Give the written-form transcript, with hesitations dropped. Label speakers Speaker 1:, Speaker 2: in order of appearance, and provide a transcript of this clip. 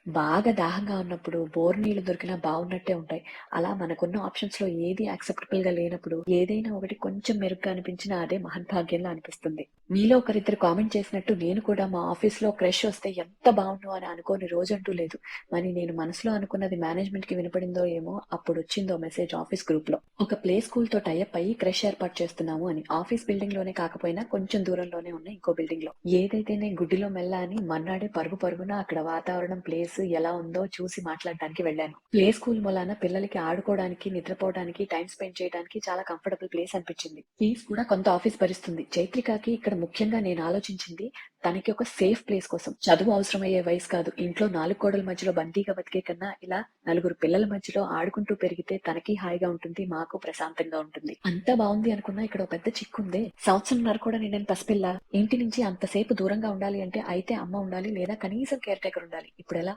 Speaker 1: బాగా దాహంగా ఉన్నప్పుడు బోరు నీళ్లు దొరికినా బావున్నట్టే ఉంటాయి. అలా మనకున్న ఆప్షన్స్‌లో ఏది యాక్సెప్టబుల్‌గా లేనప్పుడు ఏదైనా ఒకటి కొంచెం మెరుగ్గా అనిపించినా అదే మహద్భాగ్యంలా అనిపిస్తుంది. మీలో ఒకరిద్దరు కామెంట్ చేసినట్టు నేను కూడా మా ఆఫీస్‌లో క్రష్ వస్తే ఎంత బావుండు అని అనుకోని రోజంటూ లేదు. మరి నేను మనసులో అనుకున్నది మేనేజ్మెంట్‌కి వినపడిందో ఏమో అప్పుడొచ్చిందో మెసేజ్ ఆఫీస్ గ్రూప్‌లో. ఒక ప్లే స్కూల్‌తో టై అప్ అయ్యి క్రష్ ఏర్పాటు చేస్తున్నాము అని. ఆఫీస్ బిల్డింగ్‌లోనే కాకపోయినా కొంచెం దూరంలోనే ఉన్న ఇంకో బిల్డింగ్‌లో. ఏదైతేనే గుడ్డిలో మెల్ల అని మర్నాడే పరుగు పరుగున అక్కడ వాతావరణం, ప్లేస్ ఎలా ఉందో చూసి మాట్లాడడానికి వెళ్ళాను. ప్లే స్కూల్ మూలాన పిల్లలకి ఆడుకోవడానికి, నిద్రపోవడానికి, టైమ్ స్పెండ్ చేయడానికి చాలా కంఫర్టబుల్ ప్లేస్ అనిపించింది. ఫీజ్ కూడా కొంత ఆఫీస్ భరిస్తుంది. చైత్రికకి ఇక్కడ ముఖ్యంగా నేను ఆలోచించింది తనకి ఒక సేఫ్ ప్లేస్ కోసం. చదువు అవసరమయ్యే వయసు కాదు. ఇంట్లో 4 గోడల మధ్యలో బందీగా బతికే కన్నా ఇలా నలుగురు పిల్లల మధ్యలో ఆడుకుంటూ పెరిగితే తనకి హాయిగా ఉంటుంది. మాకు ప్రశాంతంగా ఉంటుంది. అంతా బావుంది అనుకున్నా ఇక్కడ ఓ పెద్ద చిక్కుందే. సంవత్సరంన్నర కూడా నిండని పసిపిల్ల. ఇంటి నుంచి అంతసేపు దూరంగా ఉండాలి అంటే అయితే అమ్మ ఉండాలి లేదా కనీసం కేర్ టేకర్ ఉండాలి. ఇప్పుడెలా?